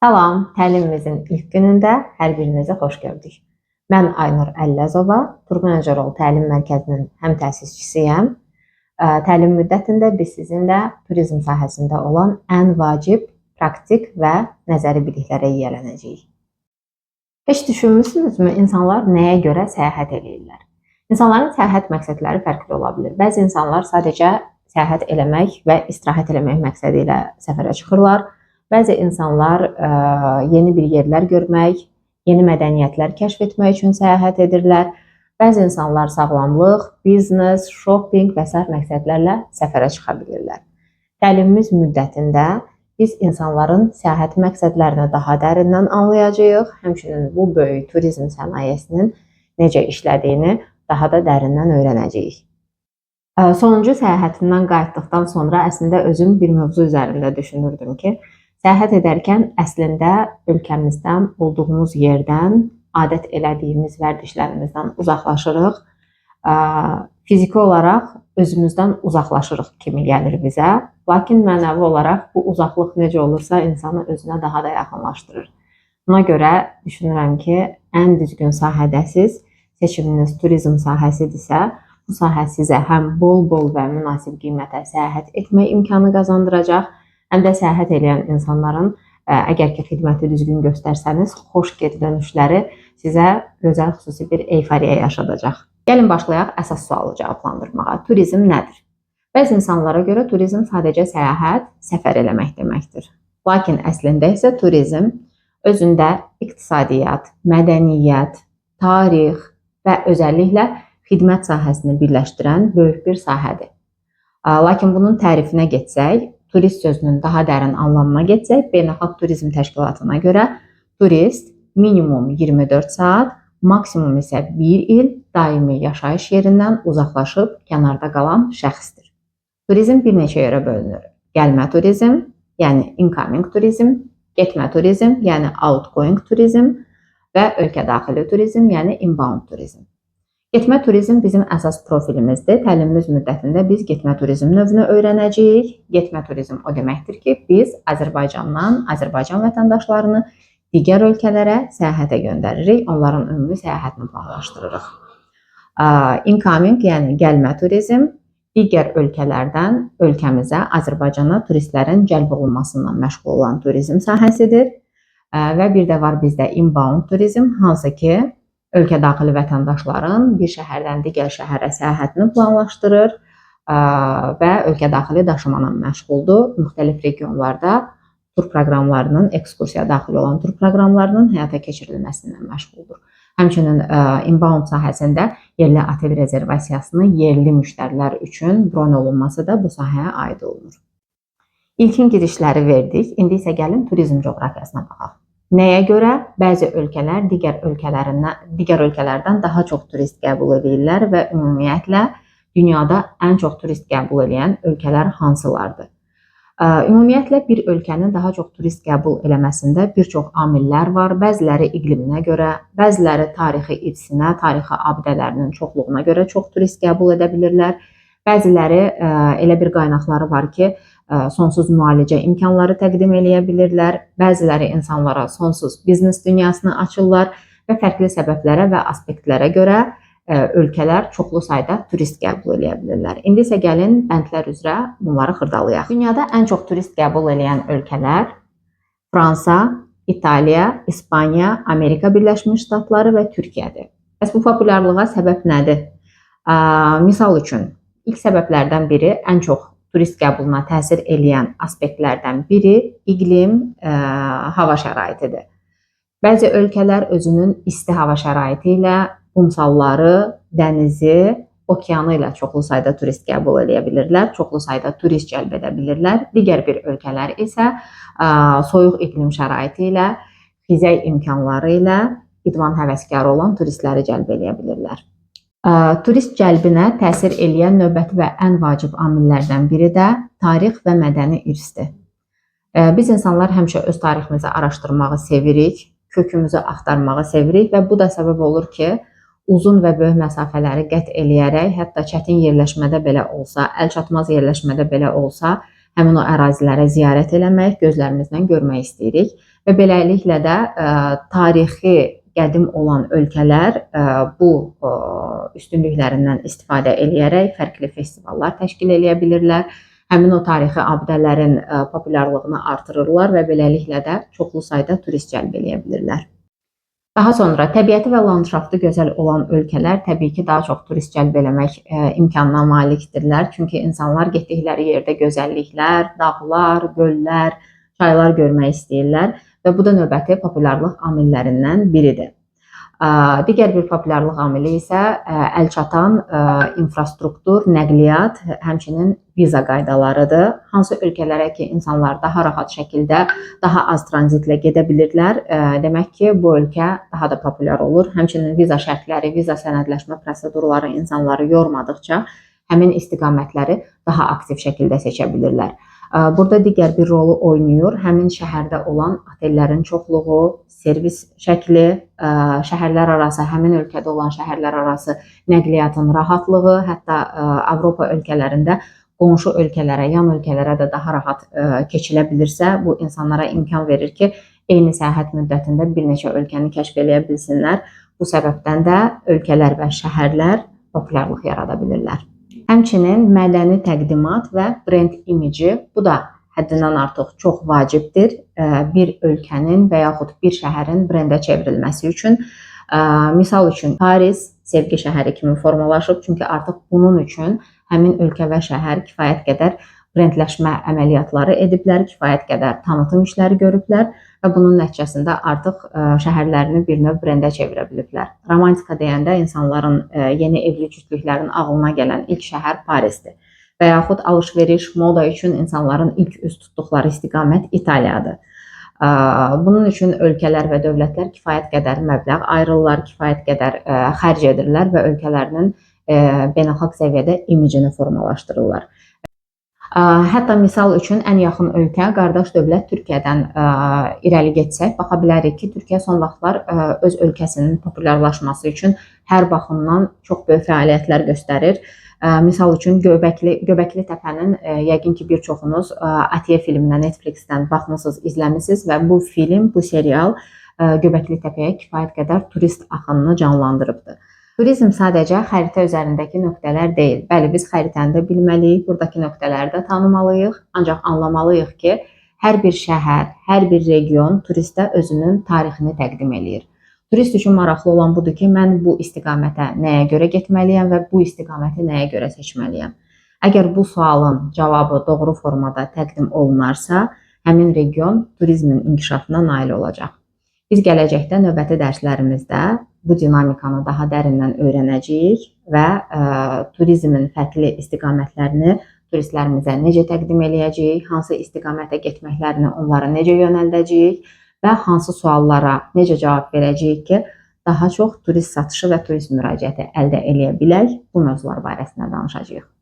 Salam, təlimimizin ilk günündə hər birinizi xoş gördük. Mən Aynur Əlləzova, Turqun Öcərol Təlim Mərkəzinin həm təsisçisiyəm. Təlim müddətində biz sizinlə turizm sahəsində olan ən vacib, praktik və nəzəri biliklərə yiyələnəcəyik. Heç düşünmüsünüzmü, insanlar nəyə görə səyahət edirlər? İnsanların səyahət məqsədləri fərqli ola bilir. Bəzi insanlar sadəcə səyahət eləmək və istirahət eləmək məqsədi ilə səfərə çıxırlar. Bəzi insanlar yeni bir yerlər görmək, yeni mədəniyyətlər kəşf etmək üçün səyahət edirlər. Bəzi insanlar sağlamlıq, biznes, shopping və sair məqsədlərlə səfərə çıxa bilirlər. Təlimimiz müddətində biz insanların səyahət məqsədlərini daha dərindən anlayacağıq, həmçinin bu böyük turizm sənayesinin necə işlədiyini daha da dərindən öyrənəcəyik. Sonuncu səyahətimdən qayıtdıqdan sonra əslində özüm bir mövzu üzərində düşünürdüm ki, səyahət edərkən əslində ölkəmizdən, olduğumuz yerdən, adət elədiyimiz vərdişlərimizdən uzaqlaşırıq. Fiziki olaraq özümüzdən uzaqlaşırıq kimi gəlir bizə. Lakin mənəvi olaraq bu uzaqlıq necə olursa insanı özünə daha da yaxınlaşdırır. Buna görə düşünürəm ki, ən düzgün sahədəsiz, seçiminiz turizm sahəsidirsə, bu sahə sizə həm bol-bol və münasib qiymətə səyahət etmək imkanı qazandıracaq, həm də səyahət edən insanların əgər ki, xidməti düzgün göstərsəniz, xoş geri dönüşləri sizə gözəl xüsusi bir euforiya yaşadacaq. Gəlin başlayaq əsas sualı cavablandırmağa. Turizm nədir? Bəzi insanlara görə turizm sadəcə səyahət, səfər eləmək deməkdir. Lakin əslində isə turizm özündə iqtisadiyyat, mədəniyyət, tarix və özəlliklə xidmət sahəsini birləşdirən böyük bir sahədir. Lakin bunun tərifinə getsək, turist sözünün daha dərin anlamına getsək, Beynəlxalq Turizm Təşkilatına görə turist minimum 24 saat, maksimum isə 1 il daimi yaşayış yerindən uzaqlaşıb kənarda qalan şəxsdir. Turizm bir neçə yerə bölünür. Gəlmə turizm, yəni incoming turizm, getmə turizm, yəni outgoing turizm və ölkə daxili turizm, yəni inbound turizm. Getmə turizm bizim əsas profilimizdir. Təlimimiz müddətində biz getmə turizm növünü öyrənəcəyik. Getmə turizm o deməkdir ki, biz Azərbaycandan, Azərbaycan vətəndaşlarını digər ölkələrə səyahətə göndəririk, onların ümumi səyahətini planlaşdırırıq. Incoming, yəni gəlmə turizm, digər ölkələrdən ölkəmizə, Azərbaycana turistlərin cəlb olunmasından məşğul olan turizm sahəsidir. Və bir də var bizdə inbound turizm, hansı ki, ölkə daxili vətəndaşların bir şəhərdən digər şəhərə səyahətini planlaşdırır və ölkə daxili daşımana məşğuldur. Müxtəlif regionlarda tur proqramlarının, ekskursiya daxil olan tur proqramlarının həyata keçirilməsindən məşğuldur. Həmçinin inbound sahəsində yerli otel rezervasiyasını yerli müştərilər üçün bron olunması da bu sahəyə aid olunur. İlkin girişləri verdik, indi isə gəlin turizm coğrafiyasına baxaq. Nəyə görə bəzi ölkələr digər ölkələrdən daha çox turist qəbul edirlər və ümumiyyətlə dünyada ən çox turist qəbul edən ölkələr hansılardır? Ümumiyyətlə bir ölkənin daha çox turist qəbul eləməsində bir çox amillər var. Bəziləri iqliminə görə, bəziləri tarixi irsinə, tarixi abidələrinin çoxluğuna görə çox turist qəbul edə bilirlər. Bəziləri elə bir qaynaqları var ki, sonsuz müalicə imkanları təqdim eləyə bilirlər. Bəziləri insanlara sonsuz biznes dünyasını açırlar və fərqli səbəblərə və aspektlərə görə ölkələr çoxlu sayda turist qəbul eləyə bilirlər. İndi isə gəlin bəndlər üzrə bunları xırdalayaq. Dünyada ən çox turist qəbul edən ölkələr Fransa, İtaliya, İspaniya, Amerika Birləşmiş Ştatları və Türkiyədir. Bəs bu populyarlığa səbəb nədir? Misal üçün, ilk səbəblərdən biri, ən çox turist qəbuluna təsir edən aspektlərdən biri iqlim, hava şəraitidir. Bəzi ölkələr özünün isti hava şəraiti ilə, qumsalları, dənizi, okeanı ilə çoxlu sayda turist qəbul edə bilirlər, çoxlu sayda turist cəlb edə bilirlər. Digər bir ölkələr isə soyuq iqlim şəraiti ilə, xizək imkanları ilə idman həvəskarı olan turistləri cəlb edə bilirlər. Turist cəlbinə təsir edən növbəti və ən vacib amillərdən biri də tarix və mədəni irsdir. Biz insanlar həmişə öz tariximizi araşdırmağı sevirik, kökümüzü axtarmağı sevirik və bu da səbəb olur ki, uzun və böyük məsafələri qət eləyərək, hətta çətin yerləşmədə belə olsa, əlçatmaz yerləşmədə belə olsa, həmin o ərazilərə ziyarət eləmək, gözlərimizlə görmək istəyirik və beləliklə də tarixi qədim olan ölkələr bu üstünlüklərindən istifadə eləyərək fərqli festivallar təşkil edə bilirlər. Həmin o tarixi abidələrin populyarlığını artırırlar və beləliklə də çoxlu sayda turist cəlb edə bilirlər. Daha sonra təbiəti və landşaftı gözəl olan ölkələr təbii ki, daha çox turist cəlb eləmək imkanına malikdirlər. Çünki insanlar getdikləri yerdə gözəlliklər, dağlar, göllər, çaylar görmək istəyirlər və bu da növbəti populyarlıq amillərindən biridir. Digər bir populyarlıq amili isə əlçatan infrastruktur, nəqliyyat, həmçinin viza qaydalarıdır. Hansı ölkələrə ki, insanlar daha rahat şəkildə, daha az tranzitlə gedə bilirlər, demək ki, bu ölkə daha da populyar olur. Həmçinin viza şərtləri, viza sənədləşmə prosedurları insanları yormadıqca həmin istiqamətləri daha aktiv şəkildə seçə bilirlər. Burada digər bir rolu oynayır həmin şəhərdə olan otellərin çoxluğu, servis şəkli, şəhərlər arası, həmin ölkədə olan şəhərlər arası nəqliyyatın rahatlığı, hətta Avropa ölkələrində qonşu ölkələrə, yan ölkələrə də daha rahat keçilə bilirsə, bu insanlara imkan verir ki, eyni səyahət müddətində bir neçə ölkəni kəşf edə bilsinlər. Bu səbəbdən də ölkələr və şəhərlər populyarlıq yarada bilirlər. Həmçinin mədəni təqdimat və brend imici, bu da həddindən artıq çox vacibdir bir ölkənin və yaxud bir şəhərin brendə çevrilməsi üçün. Misal üçün, Paris sevgi şəhəri kimi formalaşıb, çünki artıq bunun üçün həmin ölkə və şəhər kifayət qədər brendləşmə əməliyyatları ediblər, kifayət qədər tanıtım işləri görüblər və bunun nəticəsində artıq şəhərlərini bir növ brendə çevirə biliblər. Romantika deyəndə insanların, yeni evli cütlüklərin ağlına gələn ilk şəhər Parisdir. Və yaxud alış-veriş, moda üçün insanların ilk üz tutduqları istiqamət İtaliyadır. Bunun üçün ölkələr və dövlətlər kifayət qədər məbləğ ayırırlar, kifayət qədər xərc edirlər və ölkələrinin beynəlxalq səviyyədə imicini formalaşdırırlar. Hətta misal üçün ən yaxın ölkə, qardaş dövlət Türkiyədən irəli getsək, baxa bilərik ki, Türkiyə son vaxtlar öz ölkəsinin populyarlaşması üçün hər baxımdan çox böyük fəaliyyətlər göstərir. Misal üçün Göbəkli Təpənin yəqin ki, bir çoxunuz Atiye filminə Netflixdən baxmısınız, izləmisiniz və bu film, bu serial Göbəkli Təpəyə kifayət qədər turist axınını canlandırıbdır. Turizm sadəcə xəritə üzərindəki nöqtələr deyil. Bəli, biz xəritəni də bilməliyik, buradakı nöqtələri də tanımalıyıq, ancaq anlamalıyıq ki, hər bir şəhər, hər bir region turistə özünün tarixini təqdim eləyir. Turist üçün maraqlı olan budur ki, mən bu istiqamətə nəyə görə getməliyəm və bu istiqaməti nəyə görə seçməliyəm. Əgər bu sualın cavabı doğru formada təqdim olunarsa, həmin region turizmin inkişafına nail olacaq. Biz gələcəkdə növbəti dərslərimizdə bu dinamikanı daha dərindən öyrənəcəyik və turizmin fərqli istiqamətlərini turistlərimizə necə təqdim eləyəcəyik, hansı istiqamətə getməklərini onlara necə yönəldəcəyik və hansı suallara necə cavab verəcəyik ki, daha çox turist satışı və turist müraciəti əldə edə bilək, bu mövzular barəsində danışacağıq.